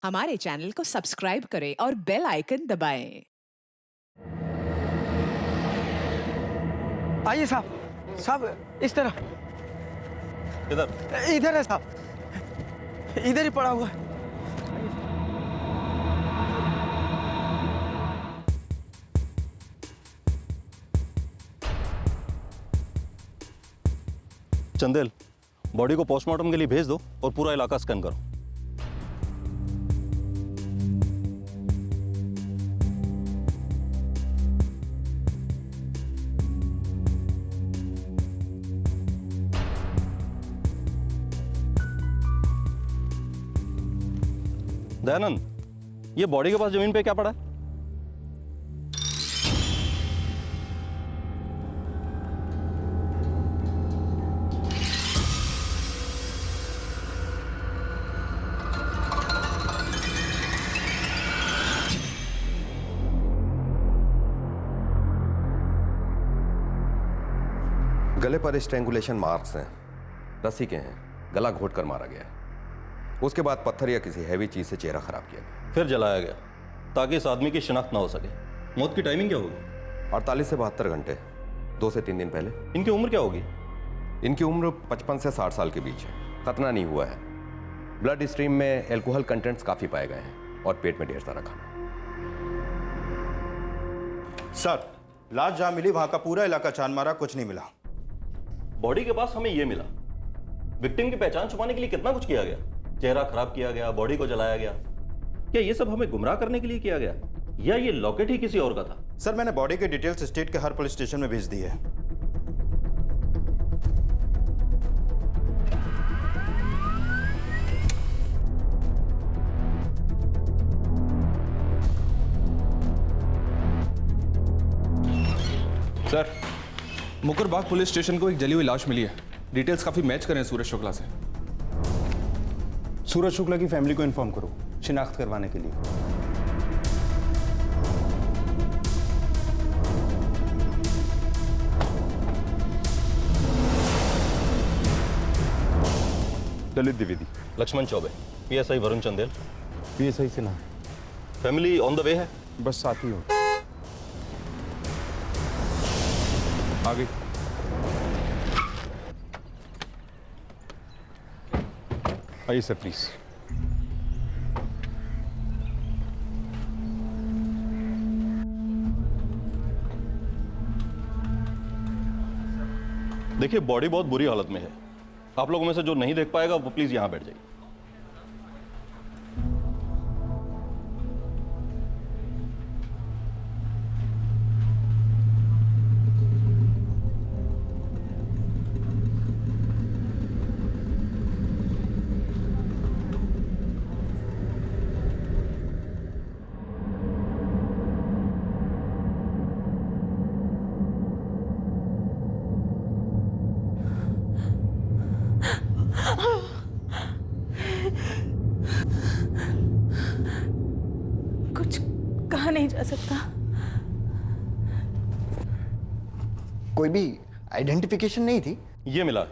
हमारे चैनल को सब्सक्राइब करें और बेल आइकन दबाएं। आइए साहब, साहब इस तरह। इधर इधर है साहब, इधर ही पड़ा हुआ है। चंदेल, बॉडी को पोस्टमार्टम के लिए भेज दो और पूरा इलाका स्कैन करो। दयानंद, ये बॉडी के पास जमीन पे क्या पड़ा है? गले पर स्ट्रैंगुलेशन मार्क्स हैं, रस्सी के हैं, गला घोट कर मारा गया है। उसके बाद पत्थर या किसी हैवी चीज से चेहरा खराब किया गया। फिर जलाया गया ताकि इस आदमी की शिनाख्त ना हो सके। मौत की टाइमिंग क्या होगी? 48 से 72 घंटे, 2 से 3 दिन पहले। इनकी उम्र क्या होगी? इनकी उम्र 55 से 60 साल के बीच है। खतना नहीं हुआ है। ब्लड स्ट्रीम में एल्कोहल कंटेंट्स काफी पाए गए हैं और पेट में ढेर सारा खाना। सर, लाश जहां मिली वहां का पूरा इलाका छान मारा, कुछ नहीं मिला। बॉडी के पास हमें यह मिला। विक्टिम की पहचान छुपाने के लिए कितना कुछ किया गया। चेहरा खराब किया गया, बॉडी को जलाया गया। क्या ये सब हमें गुमराह करने के लिए किया गया या ये लॉकेट ही किसी और का था? सर, मैंने बॉडी के डिटेल्स स्टेट के हर पुलिस स्टेशन में भेज दी है। सर, मुकरबाग पुलिस स्टेशन को एक जली हुई लाश मिली है। डिटेल्स काफी मैच कर रहे हैं सूरज शुक्ला से। सूरज शुक्ला की फैमिली को इन्फॉर्म करो शिनाख्त करवाने के लिए। ललित द्विवेदी, लक्ष्मण चौबे, पीएसआई वरुण चंदेल। पीएसआई से ना, फैमिली ऑन द वे है। बस साथ ही हो। आगे आइए सर प्लीज। देखिए, बॉडी बहुत बुरी हालत में है। आप लोगों में से जो नहीं देख पाएगा वो प्लीज यहां बैठ जाइए। कुछ कहा नहीं जा सकता। कोई भी आइडेंटिफिकेशन नहीं थी। ये मिला।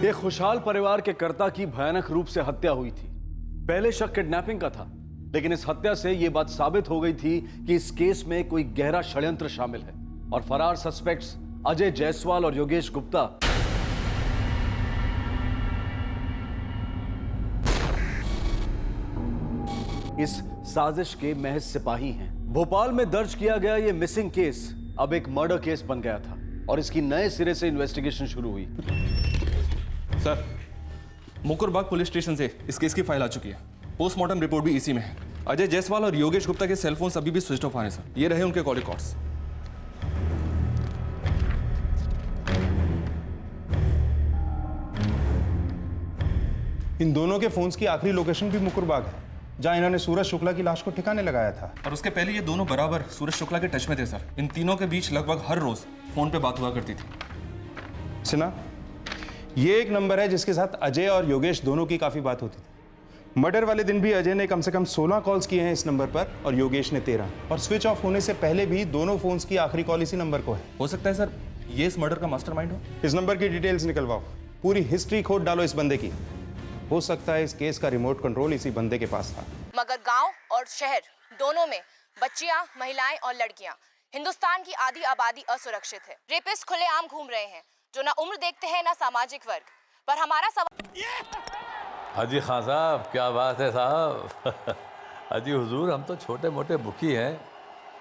एक खुशहाल परिवार के कर्ता की भयानक रूप से हत्या हुई थी। पहले शक किडनैपिंग का था, लेकिन इस हत्या से यह बात साबित हो गई थी कि इस केस में कोई गहरा षड्यंत्र शामिल है और फरार सस्पेक्ट्स अजय जायसवाल और योगेश गुप्ता इस साजिश के महज सिपाही हैं। भोपाल में दर्ज किया गया यह मिसिंग केस अब एक मर्डर केस बन गया था और इसकी नए सिरे से इन्वेस्टिगेशन शुरू हुई। सर, मुकरबाग पुलिस स्टेशन से इस केस की फाइल आ चुकी है। पोस्टमार्टम रिपोर्ट भी इसी में है। अजय जायसवाल और योगेश गुप्ता के सेलफोन अभी भी स्विच ऑफ आ रहे हैं सर। ये रहे उनके कॉल रिकॉर्ड्स। इन दोनों के फोन्स की आखिरी लोकेशन भी मुकुरबाग है, जहां इन्होंने सूरज शुक्ला की लाश को ठिकाने लगाया था। और उसके पहले ये दोनों बराबर सूरज शुक्ला के टच में थे सर। इन तीनों के बीच लगभग हर रोज फोन पे बात हुआ करती थी। सिन्हा, ये एक नंबर है जिसके साथ अजय और योगेश दोनों की काफी बात होती थी। मर्डर वाले दिन भी अजय ने कम से कम 16 कॉल्स किए हैं इस नंबर पर और योगेश ने 13। और स्विच ऑफ होने से पहले भी दोनों फोन्स की आखिरी कॉल इसी नंबर को है। हो सकता है सर ये इस मर्डर का मास्टरमाइंड हो। इस नंबर की डिटेल्स निकलवाओ, पूरी हिस्ट्री खोद डालो इस बंदे की। हो सकता है इस केस का रिमोट कंट्रोल इसी बंदे के पास था। मगर गांव और शहर दोनों में बच्चियां, महिलाएं और लड़कियां, हिंदुस्तान की आधी आबादी असुरक्षित है। रेपिस्ट खुलेआम घूम रहे हैं जो ना उम्र देखते हैं ना सामाजिक वर्ग। पर हमारा सवाल हाजी खान साहब, क्या बात है साहब। हाजी हुजूर, हम तो छोटे मोटे बुकी हैं,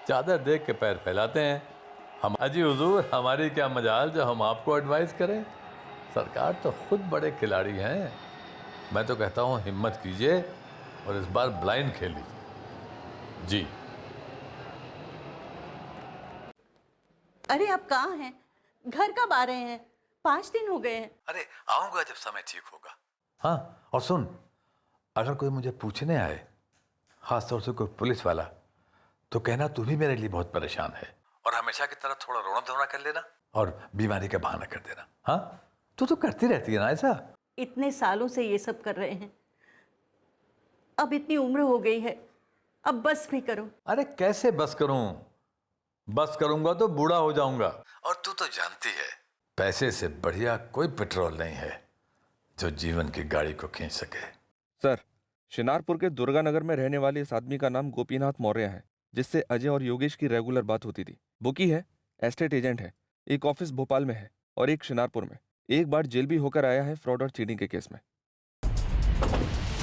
चादर देख के पैर फैलाते हैं। हम हाजी हुजूर, हमारी क्या मजाल जो हम आपको एडवाइस करें। सरकार तो खुद बड़े खिलाड़ी हैं। मैं तो कहता हूँ हिम्मत कीजिए और इस बार ब्लाइंड खेल लीजिए। जी। अरे आप कहाँ हैं? घर कब आ रहे हैं? 5 दिन हो गए हैं। अरे आऊँगा जब समय ठीक होगा। हाँ, और सुन, अगर कोई मुझे पूछने आए, खासतौर से कोई पुलिस वाला, तो कहना तू भी मेरे लिए बहुत परेशान है और हमेशा की तरह थोड़ा रोना धोना कर लेना और बीमारी का बहाना कर देना। हाँ, तू तो करती रहती है ना ऐसा। इतने सालों से ये सब कर रहे हैं, अब इतनी उम्र हो गई है, अब बस भी करो। अरे कैसे बस करूं? बस करूंगा तो बूढ़ा हो जाऊंगा। और तू तो जानती है, पैसे से बढ़िया कोई पेट्रोल नहीं है जो जीवन की गाड़ी को खींच सके। सर, शिनारपुर के दुर्गानगर में रहने वाले इस आदमी का नाम गोपीनाथ मौर्य है, जिससे अजय और योगेश की रेगुलर बात होती थी। बुकी है, एस्टेट एजेंट है, एक ऑफिस भोपाल में है और एक शिनारपुर में। एक बार जेल भी होकर आया है फ्रॉड और चीटिंग के केस में।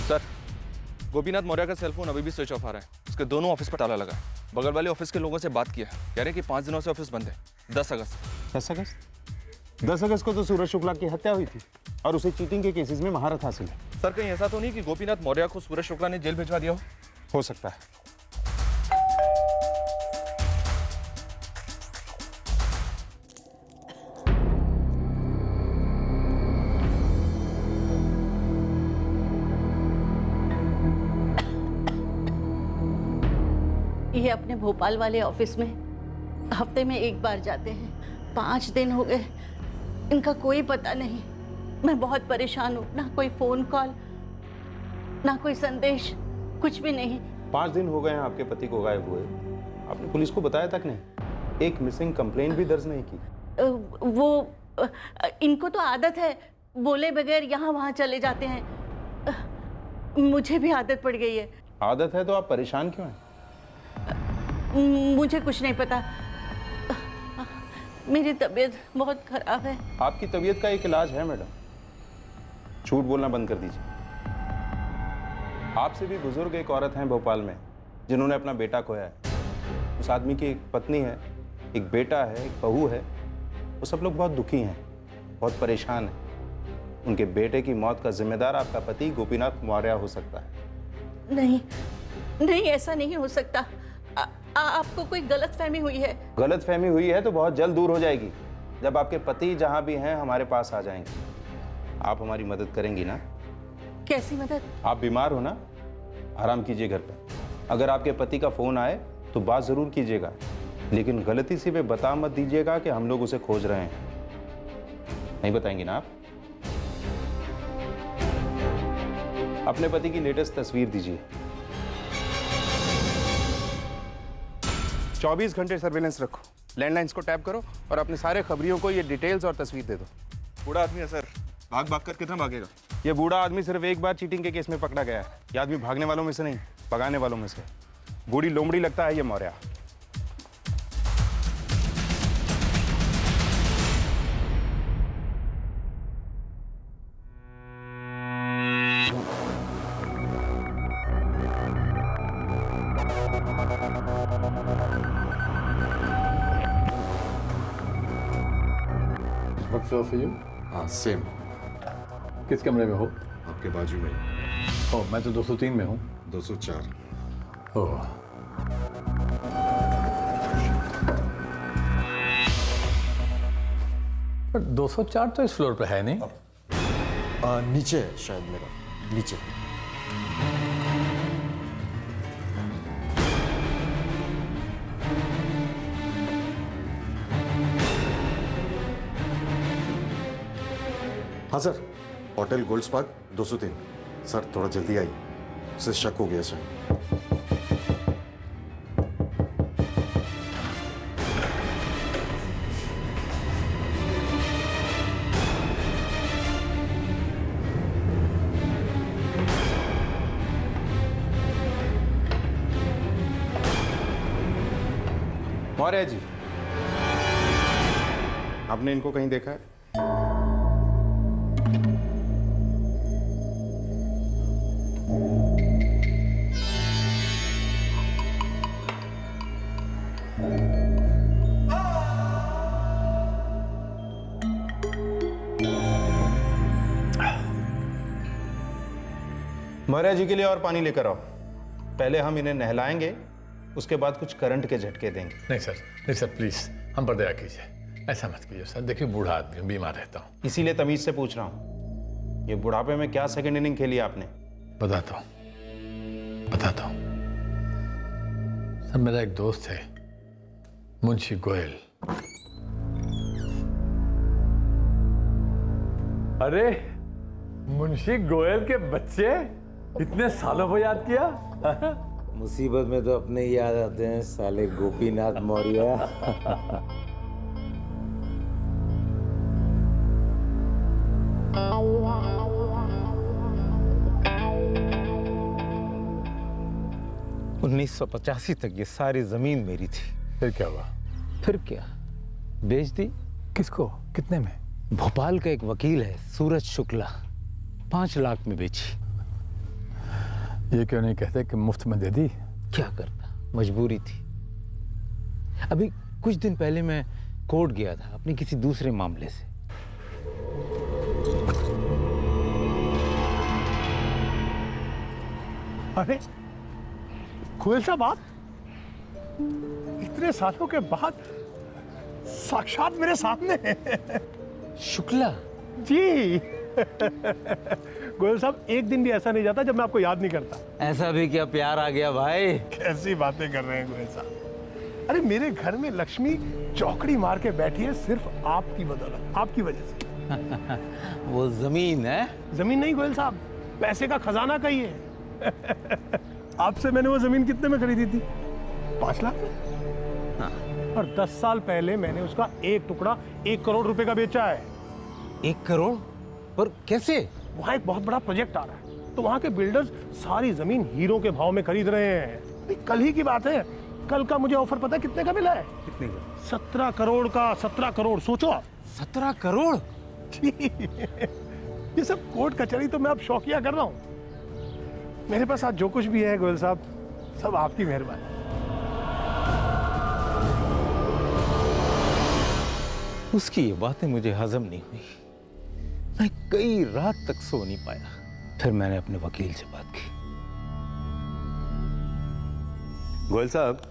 सर, गोपीनाथ मौर्य का सेलफोन अभी भी स्विच ऑफ आ रहा है। उसके दोनों ऑफिस पर ताला लगा है। बगल वाले ऑफिस के लोगों से बात किया, कह रहे हैं कि 5 दिनों से ऑफिस बंद है। 10 अगस्त 10 अगस्त को तो सूरज शुक्ला की हत्या हुई थी और उसे चीटिंग के केसेस में महारत हासिल है। सर, कहीं ऐसा तो नहीं कि गोपीनाथ मौर्य को सूरज शुक्ला ने जेल भिजवा दिया हो सकता है। ये अपने भोपाल वाले ऑफिस में हफ्ते में 1 बार जाते हैं। 5 दिन हो गए, इनका कोई पता नहीं। मैं बहुत परेशान हूँ, ना कोई फोन कॉल, ना कोई संदेश, कुछ भी नहीं। 5 दिन हो गए हैं आपके पति को गायब हुए, आपने पुलिस को बताया तक नहीं, एक मिसिंग कंप्लेंट भी दर्ज नहीं की। इनको तो आदत है, बोले बगैर यहाँ वहाँ चले जाते हैं। मुझे भी आदत पड़ गई है। आदत है तो आप परेशान क्यों हैं? मुझे कुछ नहीं पता, मेरी तबीयत बहुत खराब है। आपकी तबीयत का एक इलाज है मैडम, झूठ बोलना बंद कर दीजिए। आपसे भी बुजुर्ग एक औरत हैं भोपाल में जिन्होंने अपना बेटा खोया है। उस आदमी की एक पत्नी है, एक बेटा है, एक बहू है। वो सब लोग बहुत दुखी हैं, बहुत परेशान हैं। उनके बेटे की मौत का जिम्मेदार आपका पति गोपीनाथ मौर्य हो सकता है। नहीं नहीं, ऐसा नहीं हो सकता। आपको कोई गलतफहमी हुई है। गलतफहमी हुई है तो बहुत जल्द दूर हो जाएगी, जब आपके पति जहां भी हैं हमारे पास आ जाएंगे। आप हमारी मदद करेंगी ना? कैसी मदद? आप बीमार हो ना, आराम कीजिए घर पर। अगर आपके पति का फोन आए तो बात जरूर कीजिएगा, लेकिन गलती से भी बता मत दीजिएगा कि हम लोग उसे खोज रहे हैं। नहीं बताएंगी ना आप? अपने पति की लेटेस्ट तस्वीर दीजिए। 24 घंटे सर्वेलेंस रखो, लैंडलाइंस को टैप करो और अपने सारे खबरियों को ये डिटेल्स और तस्वीर दे दो। बूढ़ा आदमी है सर, भाग भाग कर कितना भागेगा? ये बूढ़ा आदमी सिर्फ एक बार चीटिंग के केस में पकड़ा गया है। ये आदमी भागने वालों में से नहीं, भगाने वालों में से। बूढ़ी लोमड़ी लगता है ये मौर्य। हाँ, सेम। किस कमरे में हो? आपके बाजू में। ओह, मैं तो 203 में हूँ। 204। ओह, पर 204 तो इस फ्लोर पे है नहीं। नीचे है शायद मेरा। लीजिए। हाँ sir, hotel gold spark 203। Sir थोड़ा जल्दी आइए, उसे शक हो गया शायद। मौर्य जी, आपने इनको कहीं देखा है? मौर्य जी के लिए और पानी लेकर आओ। पहले हम इन्हें नहलाएंगे, उसके बाद कुछ करंट के झटके देंगे। नहीं सर प्लीज हम पर दया कीजिए, ऐसा मत कीजिए सर। देखिए बूढ़ा आदमी हूँ, बीमार रहता हूँ। इसीलिए तमीज से पूछ रहा हूँ, ये बुढ़ापे में क्या सेकंड इनिंग खेली आपने? बताता हूँ सर। मेरा एक दोस्त है मुंशी गोयल। अरे मुंशी गोयल के बच्चे, इतने सालों को याद किया। मुसीबत में तो अपने ही याद आते हैं साले गोपीनाथ मौर्य। उन्नीस 1985 तक ये सारी जमीन मेरी थी। फिर क्या हुआ? फिर क्या, बेच दी। किसको, कितने में? भोपाल का एक वकील है सूरज शुक्ला, 5 लाख में बेची। ये क्यों नहीं कहते कि मुफ्त में दे दी? क्या करता, मजबूरी थी। अभी कुछ दिन पहले मैं कोर्ट गया था अपने किसी दूसरे मामले से। अरे गोयल साहब, आप इतने सालों के बाद साक्षात मेरे सामने हैं। शुक्ला जी। गोयल साहब, एक दिन भी ऐसा नहीं जाता जब मैं आपको याद नहीं करता। ऐसा भी क्या प्यार आ गया भाई? कैसी बातें कर रहे हैं गोयल साहब। अरे मेरे घर में लक्ष्मी चौकड़ी मार के बैठी है सिर्फ आपकी बदौलत, आपकी वजह से। वो जमीन है? जमीन नहीं गोयल साहब, पैसे का खजाना कहिए। आपसे मैंने वो जमीन कितने में खरीदी थी? 5 लाख में। हाँ। और 10 साल पहले मैंने उसका एक टुकड़ा 1 करोड़ रुपए का बेचा है। 1 करोड़? पर कैसे? वहाँ एक बहुत बड़ा प्रोजेक्ट आ रहा है, तो वहाँ के बिल्डर्स सारी जमीन हीरो के भाव में खरीद रहे हैं। कल ही की बात है, कल का मुझे ऑफर पता है कितने का मिला है? कितने का? 17 करोड़ का। 17 करोड़, सोचो आप। 17 करोड़? ये सब कोर्ट कचहरी तो मैं अब शौकिया कर रहा हूँ। मेरे पास आज जो कुछ भी है गोयल साहब, सब आपकी मेहरबानी। उसकी ये बातें मुझे हजम नहीं हुई। मैं कई रात तक सो नहीं पाया। फिर मैंने अपने वकील से बात की। गोयल साहब,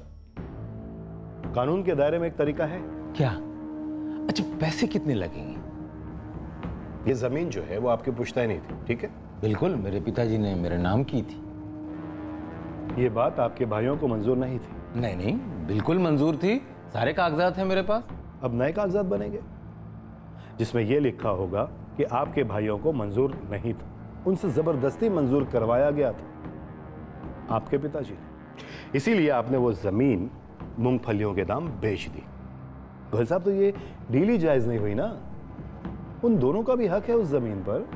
कानून के दायरे में एक तरीका है। क्या? अच्छा, पैसे कितने लगेंगे? ये जमीन जो है वो आपकी पुश्तैनी थी, ठीक है? बिल्कुल, मेरे पिताजी ने मेरे नाम की थी। ये बात आपके भाइयों को मंजूर नहीं थी? नहीं नहीं, बिल्कुल मंजूर थी। सारे कागजात हैं मेरे पास। अब नए कागजात बनेंगे जिसमें यह लिखा होगा कि आपके भाइयों को मंजूर नहीं था, उनसे जबरदस्ती मंजूर करवाया गया था आपके पिताजी ने। इसीलिए आपने वो जमीन मूंगफलियों के दाम बेच दी। गोयल साहब, तो ये डील ही जायज नहीं हुई ना। उन दोनों का भी हक है उस जमीन पर।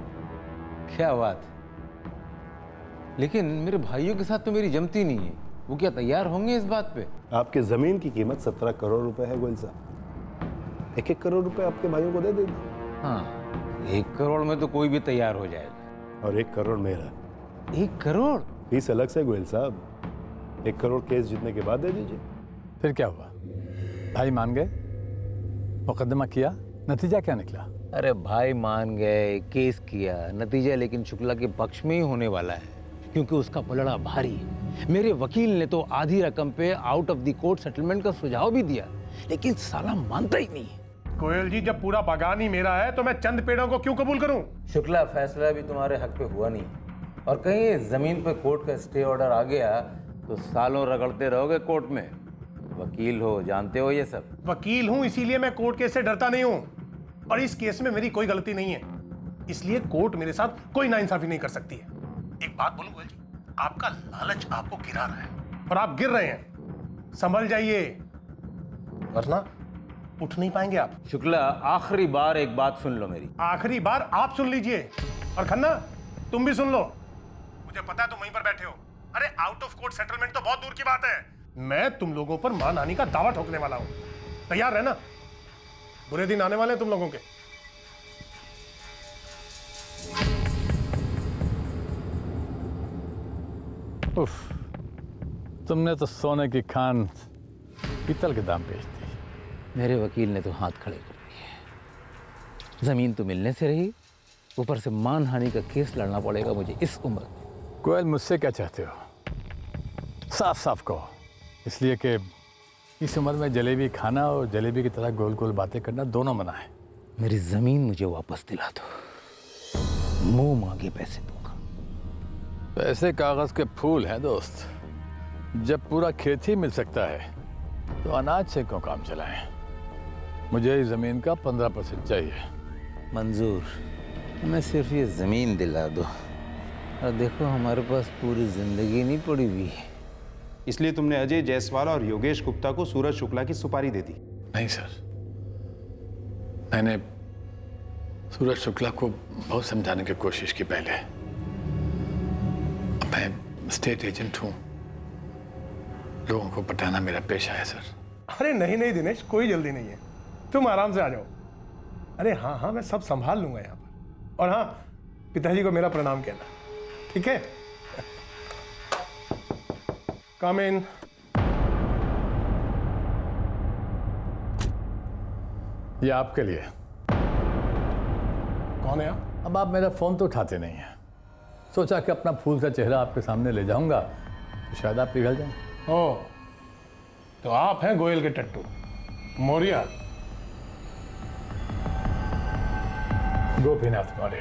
क्या बात है? लेकिन मेरे भाइयों के साथ तो मेरी जमती नहीं है। वो क्या तैयार होंगे इस बात पे? आपके जमीन की कीमत 17 करोड़ रुपए है गोयल साहब। 1-1 करोड़ रुपए आपके भाइयों को दे देंगे। हाँ, 1 करोड़ में तो कोई भी तैयार हो जाएगा। और 1 करोड़ मेरा। 1 करोड़? फीस अलग से गोयल साहब। 1 करोड़ केस जीतने के बाद दे दीजिए। फिर क्या हुआ? भाई मान गए, मुकदमा किया, नतीजा क्या निकला? अरे भाई मान गए, केस किया, नतीजा लेकिन शुक्ला के पक्ष में ही होने वाला है, क्योंकि उसका पलड़ा भारी है। मेरे वकील ने तो आधी रकम पे out of the court settlement का सुझाव भी दिया, लेकिन साला मानता ही नहीं है। गोयल जी, जब पूरा बागान ही मेरा है तो मैं चंद पेड़ों को क्यों कबूल करूं? शुक्ला, फैसला भी तुम्हारे हक पे हुआ नहीं। और कहीं जमीन पर कोर्ट का स्टे ऑर्डर आ गया तो सालों रगड़ते रहोगे कोर्ट में। वकील हो, जानते हो ये सब। वकील हूं इसीलिए मैं कोर्ट केस से डरता नहीं हूं, और इस केस में मेरी कोई गलती नहीं है, इसलिए कोर्ट मेरे साथ कोई नाइंसाफी नहीं कर सकती है। एक बात बोलूं गोयल जी, आपका लालच आपको गिरा रहा है और आप गिर रहे हैं, संभल जाइए वरना उठ नहीं पाएंगे आप। शुक्ला, आखिरी बार एक बात सुन लो मेरी। आखिरी बार आप सुन लीजिए, और खन्ना तुम भी सुन लो। मुझे पता है तुम वहीं पर बैठे हो। अरे आउट ऑफ कोर्ट सेटलमेंट तो बहुत दूर की बात है, मैं तुम लोगों पर मानहानि का दावा ठोकने वाला हूं। तैयार रहना, बुरे दिन आने वाले हैं तुम लोगों के। उफ, तुमने तो सोने की खान पीतल के दाम बेच दी। मेरे वकील ने तो हाथ खड़े कर दिए। जमीन तो मिलने से रही, ऊपर से मानहानि का केस लड़ना पड़ेगा मुझे इस उम्र में। गोयल, मुझसे क्या चाहते हो? साफ साफ कहो। इसलिए कि इस उम्र में जलेबी खाना और जलेबी की तरह गोल गोल बातें करना दोनों मना है। मेरी जमीन मुझे वापस दिला दो, मुंह मांगे पैसे दूंगा। पैसे कागज के फूल हैं दोस्त। जब पूरा खेत ही मिल सकता है तो अनाज से क्यों काम चलाएं? मुझे इस जमीन का 15% चाहिए। मंजूर, हमें सिर्फ ये जमीन दिला दो, और देखो हमारे पास पूरी जिंदगी नहीं पड़ी हुई। इसलिए तुमने अजय जायसवाल और योगेश गुप्ता को सूरज शुक्ला की सुपारी दे दी? नहीं सर, मैंने सूरज शुक्ला को बहुत समझाने की कोशिश की पहले। मैं स्टेट एजेंट हूँ, लोगों को पटाना मेरा पेशा है सर। अरे नहीं नहीं दिनेश, कोई जल्दी नहीं है, तुम आराम से आ जाओ। अरे हाँ हाँ, मैं सब संभाल लूंगा यहाँ पर। और हाँ, पिताजी को मेरा प्रणाम कहना, ठीक है? कम इन। ये आपके लिए। कौन है आप? अब आप मेरा फोन तो उठाते नहीं हैं। सोचा कि अपना फूल सा चेहरा आपके सामने ले जाऊंगा तो शायद आप पिघल जाएं। ओ, तो आप हैं गोयल के टट्टू मौर्य? गोपीनाथ मौर्य।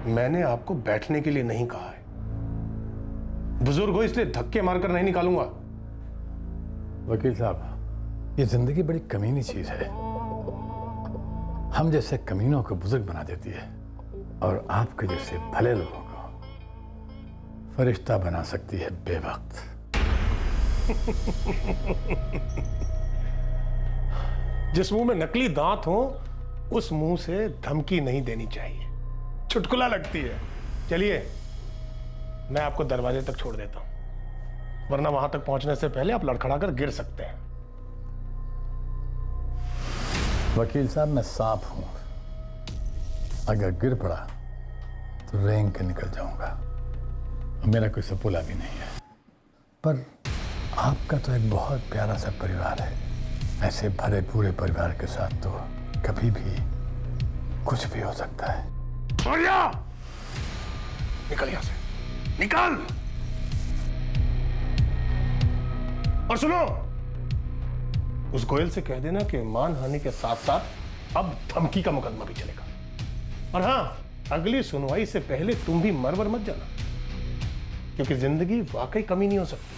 मैंने आपको बैठने के लिए नहीं कहा है, बुजुर्ग हो इसलिए धक्के मारकर नहीं निकालूंगा। वकील साहब, ये जिंदगी बड़ी कमीनी चीज है। हम जैसे कमीनों को बुजुर्ग बना देती है, और आपके जैसे भले लोगों को फरिश्ता बना सकती है बेवक्त। जिस मुंह में नकली दांत हो उस मुंह से धमकी नहीं देनी चाहिए, चुटकुला लगती है। चलिए, मैं आपको दरवाजे तक छोड़ देता हूं, वरना वहां तक पहुंचने से पहले आप लड़खड़ा कर गिर सकते हैं। वकील साहब, मैं सांप हूं, अगर गिर पड़ा तो रेंग के निकल जाऊंगा। मेरा कोई सपोला भी नहीं है, पर आपका तो एक बहुत प्यारा सा परिवार है। ऐसे भरे पूरे परिवार के साथ तो कभी भी कुछ भी हो सकता है। निकल यहां से, निकल। और सुनो, उस गोयल से कह देना कि मानहानि के साथ साथ अब धमकी का मुकदमा भी चलेगा। और हाँ, अगली सुनवाई से पहले तुम भी मरवर मत जाना, क्योंकि जिंदगी वाकई कमी नहीं हो सकती।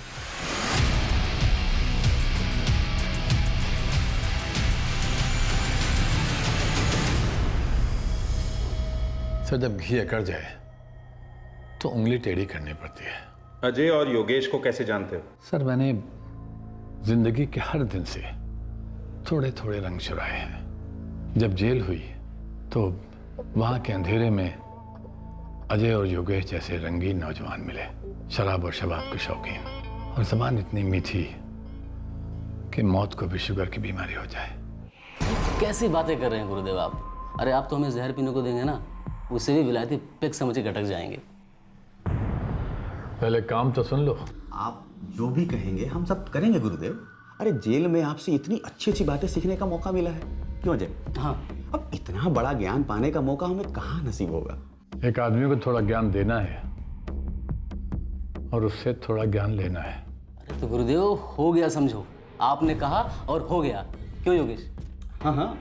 सर, जब घी अकड़ जाए तो उंगली टेढ़ी करनी पड़ती है। अजय और योगेश को कैसे जानते हो? सर, मैंने जिंदगी के हर दिन से थोड़े थोड़े रंग चुराए हैं। जब जेल हुई तो वहां के अंधेरे में अजय और योगेश जैसे रंगीन नौजवान मिले, शराब और शबाब के शौकीन, और जबान इतनी मीठी कि मौत को भी शुगर की बीमारी हो जाए। कैसी बातें कर रहे हैं गुरुदेव आप? अरे आप तो हमें जहर पीने को देंगे ना, उससे भी विलायती पेक समझ के गटक जाएंगे। पहले काम तो सुन लो। आप जो भी कहेंगे हम सब करेंगे गुरुदेव। अरे जेल में आपसे इतनी अच्छी अच्छी बातें सीखने का मौका मिला है, क्यों अजय? हाँ, अब इतना बड़ा ज्ञान पाने का मौका हमें कहाँ नसीब होगा। एक आदमी को थोड़ा ज्ञान देना है और उससे थोड़ा ज्ञान लेना है। अरे तो गुरुदेव, हो गया समझो, आपने कहा और हो गया। क्यों योगेश? हाँ हाँ,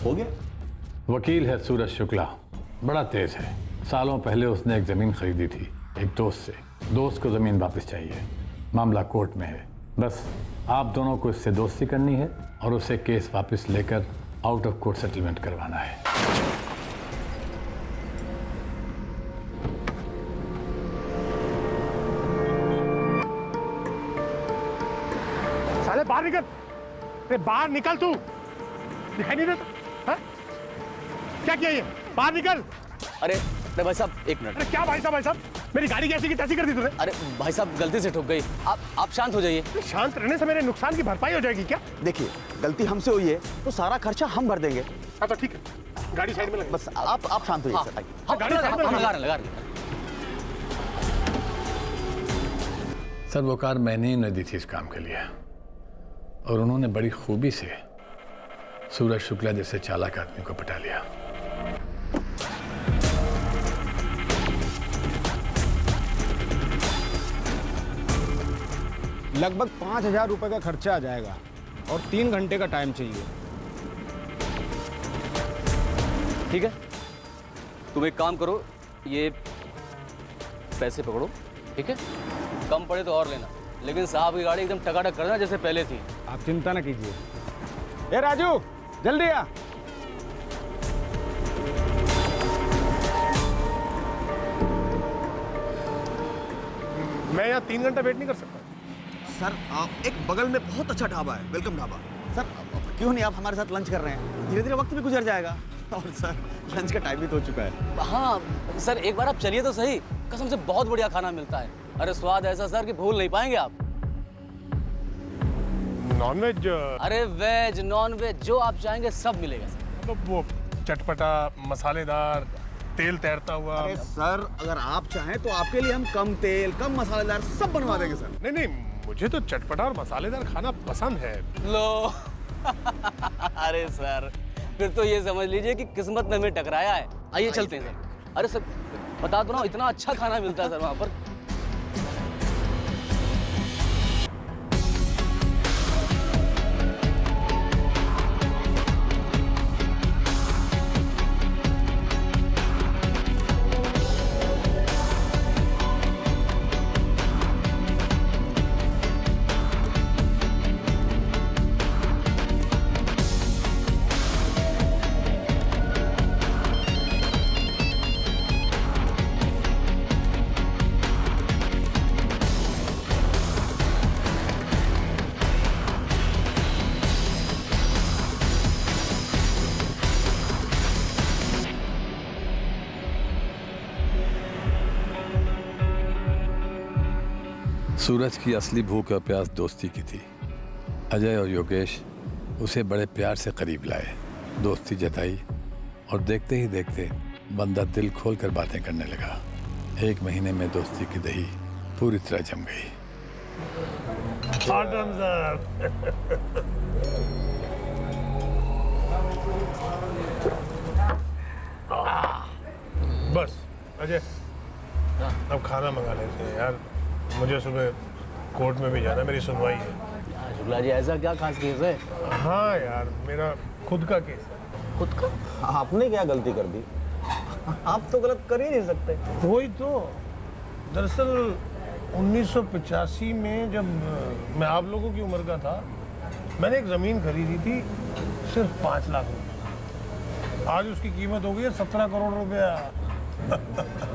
हो गया। वकील है सूरज शुक्ला, बड़ा तेज है, सालों पहले उसने एक ज़मीन खरीदी थी एक दोस्त से। दोस्त को ज़मीन वापस चाहिए, मामला कोर्ट में है। बस आप दोनों को इससे दोस्ती करनी है और उसे केस वापस लेकर आउट ऑफ कोर्ट सेटलमेंट करवाना है। साले बाहर निकल, अरे बाहर निकल, तू दिखाई नहीं देता? हाँ? क्या किया ये? बाहर निकल। अरे भाई साहब एक मिनट। अरे क्या भाई साहब मेरी गाड़ी कैसी की तैसी कर दी तूने? अरे भाई साहब गलती से ठुक गई, आप शांत हो जाइए। शांत रहने से मेरे नुकसान की भरपाई हो जाएगी क्या? देखिए गलती हमसे हुई है तो सारा खर्चा हम भर देंगे। हाँ तो ठीक है, गाड़ी साइड में लगा। बस आप शांत होइए सर। हाँ, गाड़ी साइड में लगा रहे। सर वो कार मैंने ही न दी थी इस काम के लिए, और उन्होंने बड़ी खूबी से सूरज शुक्ला जैसे चालाक आदमी को पटा लिया। लगभग 5,000 रुपए का खर्चा आ जाएगा और 3 घंटे का टाइम चाहिए। ठीक है, तुम एक काम करो, ये पैसे पकड़ो, ठीक है? कम पड़े तो और लेना, लेकिन साहब की गाड़ी एकदम टकाटक करना जैसे पहले थी। आप चिंता ना कीजिए। ए राजू, जल्दी आ। मैं यहाँ 3 घंटा वेट नहीं कर सकता। सर आप एक बगल में बहुत अच्छा ढाबा है, वेलकम ढाबा। सर क्यों नहीं आप हमारे साथ लंच कर रहे हैं? धीरे धीरे वक्त भी गुजर जाएगा और सर लंच का टाइम भी तो हो चुका है। हाँ सर, एक बार आप चलिए तो सही, कसम से बहुत बढ़िया खाना मिलता है। अरे स्वाद ऐसा सर कि भूल नहीं पाएंगे आप। नॉनवेज? अरे वेज नॉन वेज जो आप चाहेंगे सब मिलेगा सर। तो वो चटपटा, मसालेदार, तेल तैरता हुआ। अरे सर अगर आप चाहें तो आपके लिए हम कम तेल कम मसालेदार सब बनवा देंगे सर। नहीं नहीं, मुझे तो चटपटा और मसालेदार खाना पसंद है। लो अरे सर फिर तो ये समझ लीजिए कि किस्मत ने हमें टकराया है। आइए चलते हैं सर। अरे सर बता दो ना, इतना अच्छा खाना मिलता है सर वहाँ पर। सूरज की असली भूख और प्यास दोस्ती की थी। अजय और योगेश उसे बड़े प्यार से करीब लाए, दोस्ती जताई और देखते ही देखते बंदा दिल खोल कर बातें करने लगा। 1 महीने में दोस्ती की दही पूरी तरह जम गई। बस अजय, अब खाना मंगा लेते हैं यार, मुझे सुबह कोर्ट में भी जाना, मेरी सुनवाई है। शुक्ला जी ऐसा क्या खास केस है? हाँ यार, मेरा खुद का केस है। खुद का? आपने क्या गलती कर दी? आप तो गलत कर ही नहीं सकते। वही तो, दरअसल 1985 में जब मैं आप लोगों की उम्र का था, मैंने एक ज़मीन खरीदी थी सिर्फ 5 लाख रुपए। आज उसकी कीमत हो गई है 17 करोड़ रुपया।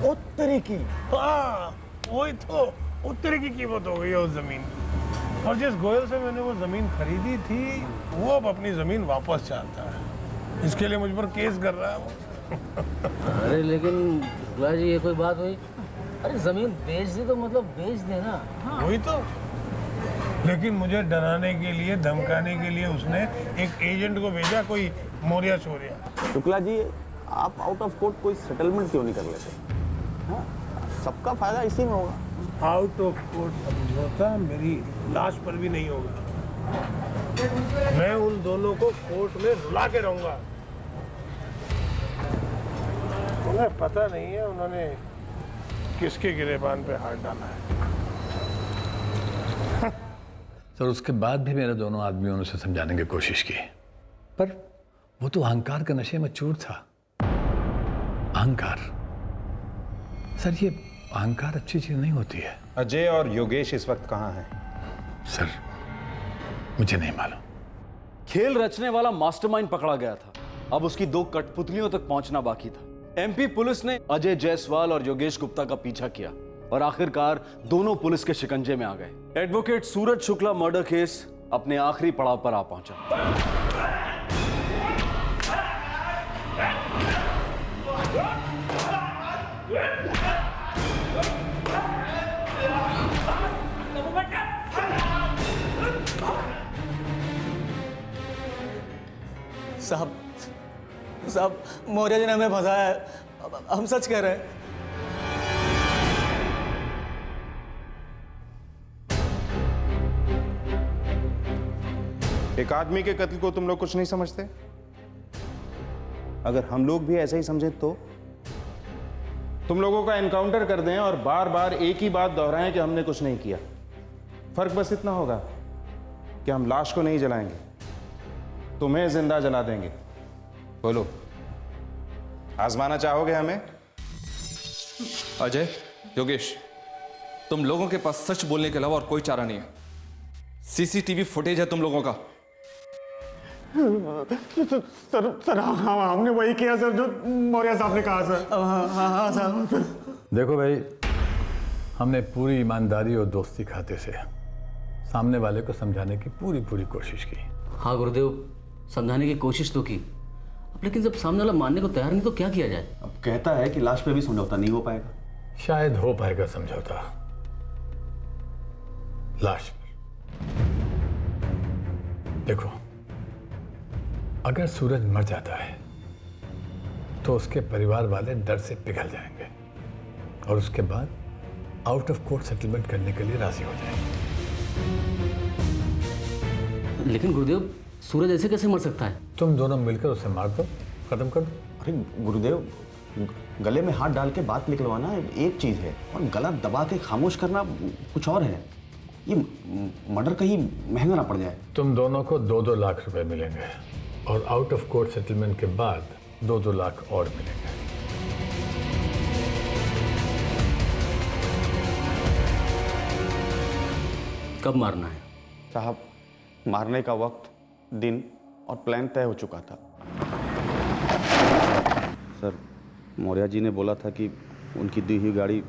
उत्तरी की? हाँ वही तो, उत्तरी की कीमत हो गई है उस ज़मीन। और जिस गोयल से मैंने वो ज़मीन खरीदी थी वो अब अपनी ज़मीन वापस चाहता है। इसके लिए मुझ पर केस कर रहा है वो। अरे लेकिन शुक्ला जी ये कोई बात हुई? अरे जमीन बेच दी तो मतलब बेच देना। हाँ। वही तो, लेकिन मुझे डराने के लिए, धमकाने के लिए उसने एक एजेंट को भेजा, कोई मोरिया चोरिया। शुक्ला जी आप आउट ऑफ कोर्ट कोई सेटलमेंट क्यों नहीं कर लेते? हाँ? सबका फायदा इसी में होगा। आउट ऑफ कोर्ट समझौता मेरी लाश पर भी नहीं होगा। मैं उन दोनों को कोर्ट में रुला के रहूंगा। उन्हें पता नहीं है उन्होंने किसके गिरेबान पे हाथ डाला है। सर उसके बाद भी मेरे दोनों आदमियों ने उसे समझाने की कोशिश की, पर वो तो अहंकार के नशे में चूर था। अहंकार, सर ये अहंकार अच्छी चीज नहीं होती है। अजय और योगेश इस वक्त कहाँ हैं? सर मुझे नहीं मालूम। खेल रचने वाला मास्टरमाइंड पकड़ा गया था, अब उसकी 2 कठपुतलियों तक पहुंचना बाकी था। एमपी पुलिस ने अजय जायसवाल और योगेश गुप्ता का पीछा किया और आखिरकार दोनों पुलिस के शिकंजे में आ गए। एडवोकेट सूरज शुक्ला मर्डर केस अपने आखिरी पड़ाव पर आ पहुंचा। साहब मौर्य जी ने हमें फंसाया है, हम सच कह रहे हैं। एक आदमी के कत्ल को तुम लोग कुछ नहीं समझते? अगर हम लोग भी ऐसा ही समझे तो तुम लोगों का एनकाउंटर कर दें और बार बार एक ही बात दोहराएं कि हमने कुछ नहीं किया। फर्क बस इतना होगा कि हम लाश को नहीं जलाएंगे, तुम्हें जिंदा जला देंगे। बोलो, आजमाना चाहोगे हमें? अजय, योगेश, तुम लोगों के पास सच बोलने के अलावा और कोई चारा नहीं है। सीसीटीवी फुटेज है तुम लोगों का। सर हमने वही किया सर जो मौर्य साहब ने कहा सर। हाँ साहब। देखो भाई, हमने पूरी ईमानदारी और दोस्ती खाते से सामने वाले को समझाने की पूरी कोशिश की। हाँ गुरुदेव, समझाने की कोशिश तो की, लेकिन जब सामने वाला मानने को तैयार नहीं तो क्या किया जाए? अब कहता है कि लाश पे भी समझौता नहीं हो पाएगा। शायद हो पाएगा समझौता लाश पर। देखो, अगर सूरज मर जाता है तो उसके परिवार वाले डर से पिघल जाएंगे और उसके बाद आउट ऑफ कोर्ट सेटलमेंट करने के लिए राजी हो जाएंगे। लेकिन गुरुदेव, सूरज ऐसे कैसे मर सकता है? तुम दोनों मिलकर उसे मार दो, खत्म कर दो। अरे गुरुदेव, गले में हाथ डाल के बात निकलवाना एक चीज है और गला दबा के खामोश करना कुछ और है। ये मर्डर कहीं महंगा ना पड़ जाए। तुम दोनों को 2-2 लाख रुपए मिलेंगे और आउट ऑफ कोर्ट सेटलमेंट के बाद 2-2 लाख और मिलेंगे। कब मारना है? साहब, मारने का वक्त, दिन और प्लान तय हो चुका था। सर, मौर्य जी ने बोला था कि उनकी दी हुई गाड़ी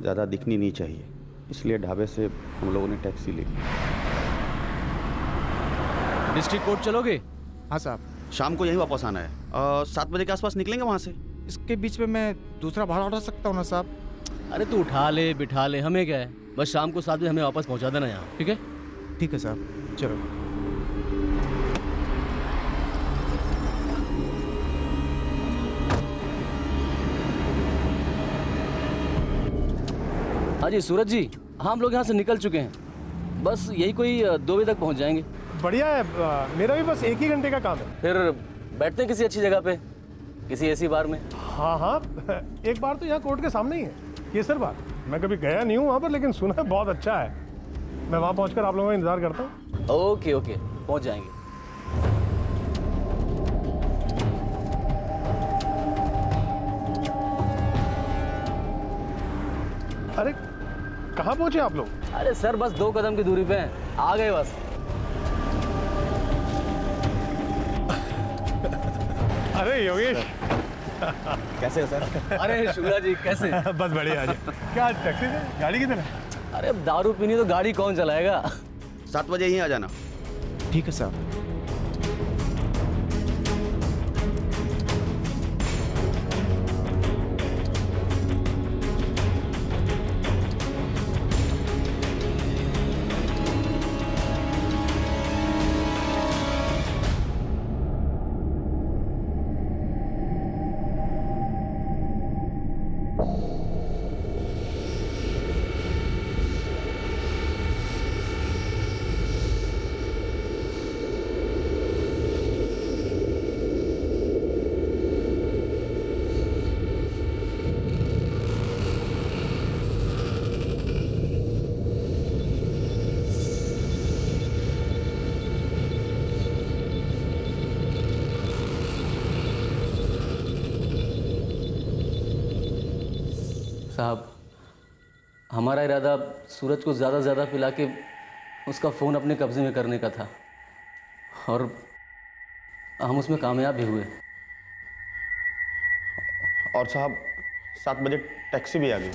ज़्यादा दिखनी नहीं चाहिए, इसलिए ढाबे से हम लोगों ने टैक्सी ली। डिस्ट्रिक्ट कोर्ट चलोगे? हाँ साहब, शाम को यहीं वापस आना है। 7 बजे के आसपास निकलेंगे वहाँ से। इसके बीच में मैं दूसरा भाड़ा उठा सकता हूँ ना साहब? अरे तू उठा ले बिठा ले, हमें क्या है, बस शाम को 7 बजे हमें वापस पहुँचा देना यहाँ, ठीक है? ठीक है साहब, चलो। हाँ जी सूरज जी, हाँ हम लोग यहाँ से निकल चुके हैं, बस यही कोई 2 बजे तक पहुँच जाएंगे। बढ़िया है, मेरा भी बस 1 ही घंटे का काम है। फिर बैठते हैं किसी अच्छी जगह पे, किसी ऐसी बार में। हाँ, एक बार तो यहाँ कोर्ट के सामने ही है, केसर बार। मैं कभी गया नहीं हूँ वहाँ पर, लेकिन सुना है बहुत अच्छा है। मैं वहाँ पहुँचकर आप लोगों का इंतजार करता हूँ। ओके पहुँच जाएंगे। अरे कहाँ पहुँचे आप लोग? अरे सर, बस 2 कदम की दूरी पे हैं, आ गए बस। अरे योगेश, कैसे हो सर? अरे शुक्ला जी, कैसे? बस बढ़िया। क्या टैक्सी से? गाड़ी किधर है? अरे अब दारू पीनी तो गाड़ी कौन चलाएगा? 7 बजे ही आ जाना। ठीक है साहब। हमारा इरादा सूरज को ज़्यादा से ज़्यादा पिला के उसका फ़ोन अपने कब्जे में करने का था, और हम उसमें कामयाब भी हुए। और साहब 7 बजे टैक्सी भी आ गई।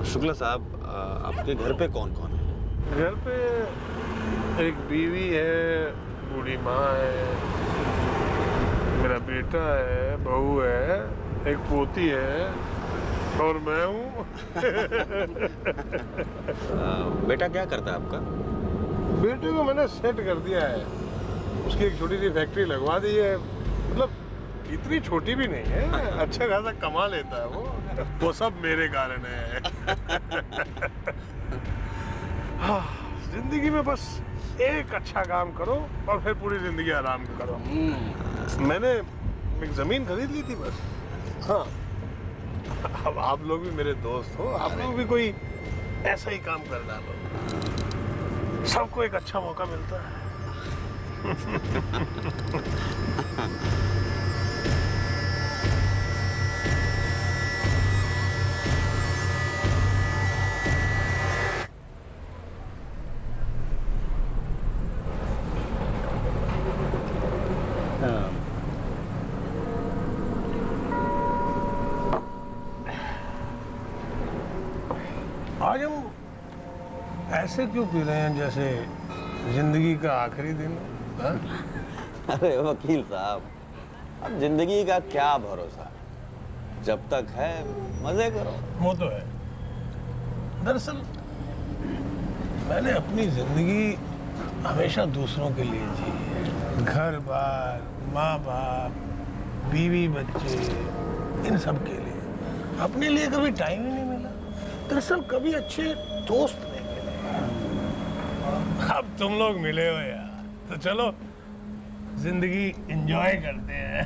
शुक्ला साहब, आपके घर पे कौन कौन है? घर पे एक बीवी है, बूढ़ी माँ है, मेरा बेटा है, बहू है, एक पोती है और मैं हूँ। बेटा क्या करता है आपका? बेटे को मैंने सेट कर दिया है, उसकी एक छोटी सी फैक्ट्री लगवा दी है। मतलब इतनी छोटी भी नहीं है, अच्छा खासा कमा लेता है वो सब मेरे कारण है। हाँ, जिंदगी में बस एक अच्छा काम करो और फिर पूरी जिंदगी आराम करो। मैंने एक जमीन खरीद ली थी बस। हाँ, अब आप लोग भी मेरे दोस्त हो, आप लोग भी कोई ऐसा ही काम कर डालो, सबको एक अच्छा मौका मिलता है। आज हम ऐसे क्यों पी रहे हैं जैसे जिंदगी का आखिरी दिन हो? अरे वकील साहब, अब जिंदगी का क्या भरोसा, जब तक है मजे करो। वो तो है। दरअसल मैंने अपनी जिंदगी हमेशा दूसरों के लिए जी है। घर बार, माँ बाप, बीवी बच्चे, इन सब के लिए। अपने लिए कभी टाइम ही नहीं मिला। दरअसल कभी अच्छे दोस्त नहीं मिले। अब तुम लोग मिले हो यार, तो चलो जिंदगी एंजॉय करते हैं।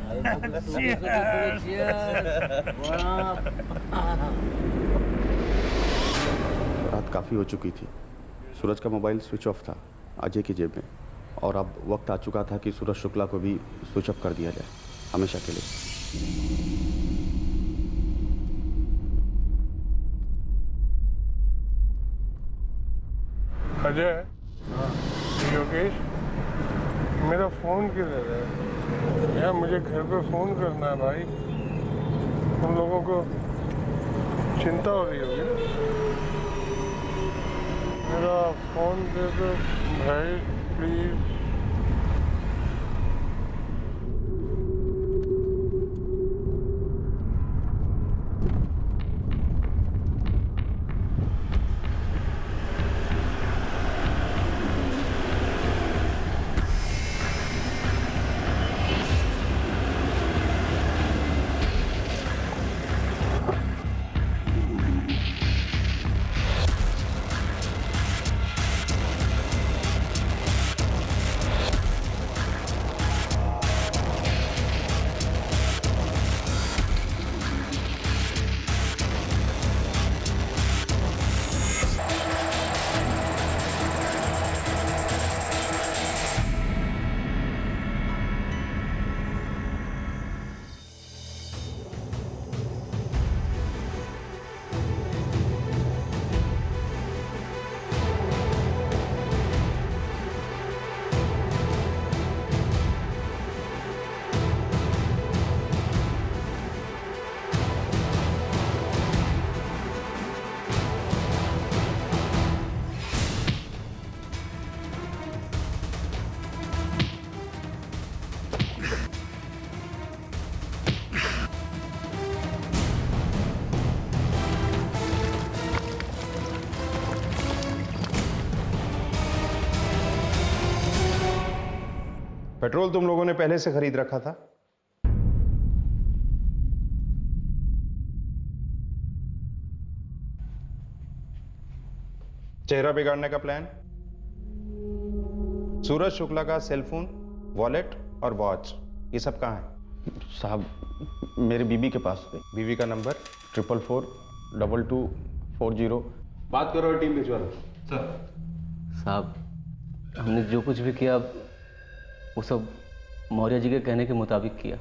रात काफ़ी हो चुकी थी। सूरज का मोबाइल स्विच ऑफ था अजय की जेब में, और अब वक्त आ चुका था कि सूरज शुक्ला को भी स्विच ऑफ कर दिया जाए हमेशा के लिए। अजय, योगेश, मेरा फोन किधर है यार? मुझे घर पे फोन करना है भाई। तुम लोगों को चिंता हो रही होगी ना? मेरा फोन दे दो भाई प्लीज। पेट्रोल तुम लोगों ने पहले से खरीद रखा था? चेहरा बिगाड़ने का प्लान? सूरज शुक्ला का सेलफोन, वॉलेट और वॉच, ये सब कहाँ है? साहब मेरी बीबी के पास थे। बीबी का नंबर 444224 बात करो टीम भिजवा दो। सर साहब हमने जो कुछ भी किया वो सब मौर्य जी के कहने के मुताबिक किया।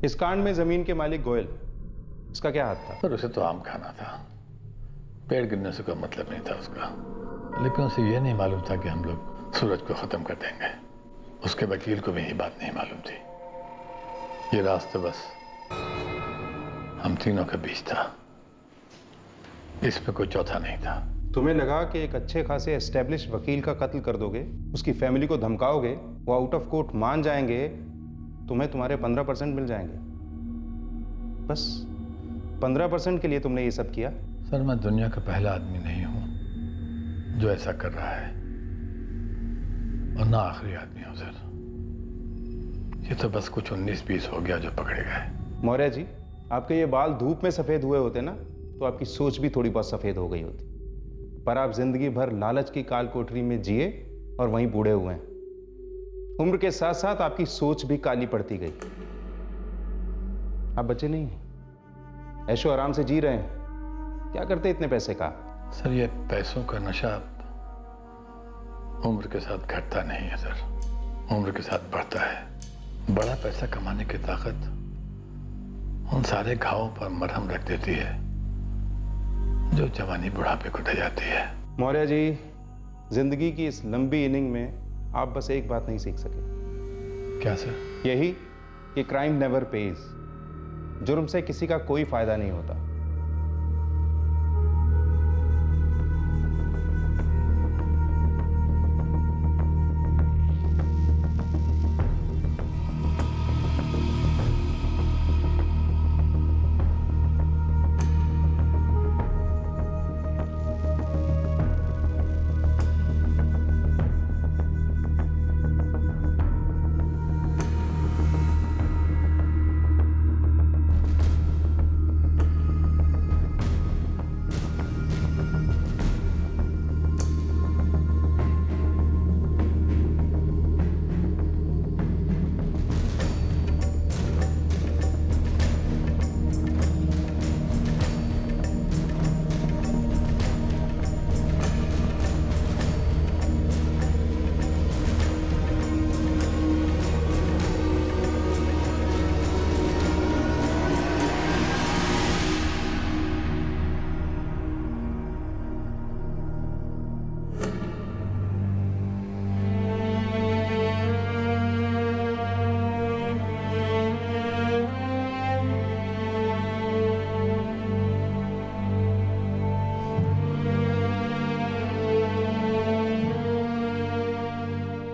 इस कांड में जमीन के मालिक गोयल, इसका क्या हाथ था? सर उसे तो आम खाना था, पेड़ गिरने से कोई मतलब नहीं था उसका, लेकिन उसे यह नहीं मालूम था कि हम लोग सूरज को खत्म कर देंगे। उसके वकील को भी यही बात नहीं मालूम थी। ये रास्ता बस हम तीनों के बीच था, इसमें कोई चौथा नहीं था। तुम्हें लगा कि एक अच्छे खासे एस्टेब्लिश वकील का कत्ल कर दोगे, उसकी फैमिली को धमकाओगे, वो आउट ऑफ कोर्ट मान जाएंगे, तुम्हें तुम्हारे 15% मिल जाएंगे। बस 15% के लिए तुमने ये सब किया? सर मैं दुनिया का पहला आदमी नहीं हूं जो ऐसा कर रहा है, और ना आखिरी आदमी हूं सर। ये तो बस कुछ 19-20 हो गया जो पकड़े गए। मौर्य जी, आपके ये बाल धूप में सफेद हुए होते ना तो आपकी सोच भी थोड़ी बहुत सफेद हो गई होती, पर आप जिंदगी भर लालच की काल कोठरी में जिए और वहीं बूढ़े हुए हैं। उम्र के साथ साथ आपकी सोच भी काली पड़ती गई। आप बच्चे नहीं, ऐशो आराम से जी रहे हैं। क्या करते इतने पैसे का? सर ये पैसों का नशा उम्र के साथ घटता नहीं है सर, उम्र के साथ बढ़ता है। बड़ा पैसा कमाने की ताकत उन सारे घावों पर मरहम रख देती है जो जवानी बुढ़ापे को ढह जाती है। मौर्य जी, जिंदगी की इस लंबी इनिंग में आप बस एक बात नहीं सीख सके। क्या सर? यही कि क्राइम नेवर पेज। जुर्म से किसी का कोई फायदा नहीं होता।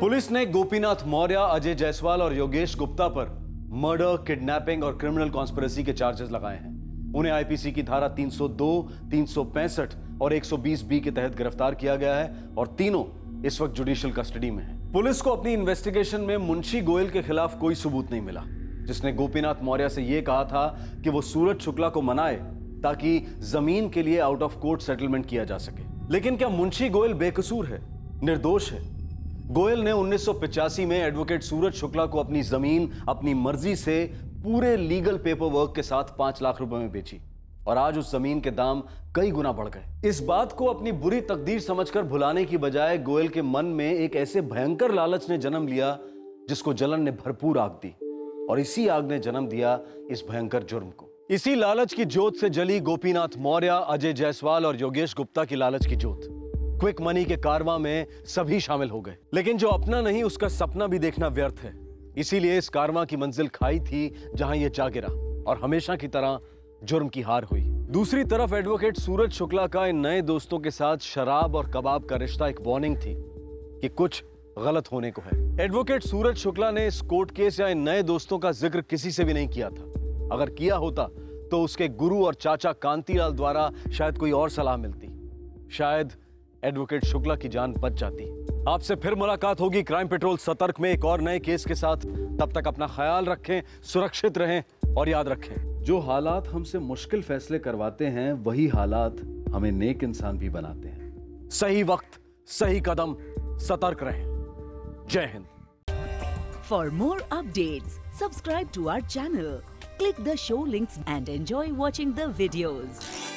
पुलिस ने गोपीनाथ मौर्य, अजय जायसवाल और योगेश गुप्ता पर मर्डर, किडनैपिंग और क्रिमिनल कॉन्स्पिरेसी के चार्जेस लगाए हैं। उन्हें आईपीसी की धारा 302, 365 और 120 बी के तहत गिरफ्तार किया गया है और तीनों इस वक्त जुडिशियल कस्टडी में हैं। पुलिस को अपनी इन्वेस्टिगेशन में मुंशी गोयल के खिलाफ कोई सबूत नहीं मिला, जिसने गोपीनाथ मौर्य से यह कहा था कि वो सूरज शुक्ला को मनाए ताकि जमीन के लिए आउट ऑफ कोर्ट सेटलमेंट किया जा सके। लेकिन क्या मुंशी गोयल बेकसूर है, निर्दोष है? गोयल ने 1985 में एडवोकेट सूरज शुक्ला को अपनी जमीन अपनी मर्जी से पूरे लीगल पेपर वर्क के साथ 5 लाख रुपए में बेची और आज उस जमीन के दाम कई गुना बढ़ गए। इस बात को अपनी बुरी तकदीर समझकर भुलाने की बजाय गोयल के मन में एक ऐसे भयंकर लालच ने जन्म लिया जिसको जलन ने भरपूर आग दी, और इसी आग ने जन्म दिया इस भयंकर जुर्म को। इसी लालच की जोत से जली गोपीनाथ मौर्य, अजय जायसवाल और योगेश गुप्ता की लालच की जोत। क्विक मनी के कारवां में सभी शामिल हो गए, लेकिन जो अपना नहीं उसका सपना भी देखना व्यर्थ है। इसीलिए इस कारवां की मंजिल खाई थी जहां यह जा गिरा और हमेशा की तरह जुर्म की हार हुई। दूसरी तरफ एडवोकेट सूरज शुक्ला का इन नए दोस्तों के साथ शराब और कबाब का रिश्ता एक वार्निंग थी कि कुछ गलत होने को है। एडवोकेट सूरज शुक्ला ने इस कोर्ट केस या इन नए दोस्तों का जिक्र किसी से भी नहीं किया था। अगर किया होता तो उसके गुरु और चाचा कांतीलाल द्वारा शायद कोई और सलाह मिलती, शायद एडवोकेट शुक्ला की जान बच जाती। आपसे फिर मुलाकात होगी क्राइम पेट्रोल सतर्क में एक और नए केस के साथ। तब तक अपना ख्याल रखें, सुरक्षित रहें और याद रखें, जो हालात हमसे मुश्किल फैसले करवाते हैं वही हालात हमें नेक इंसान भी बनाते हैं। सही वक्त सही कदम, सतर्क रहें। जय Hind. For more updates, subscribe to our channel, click the show links and enjoy watching the videos.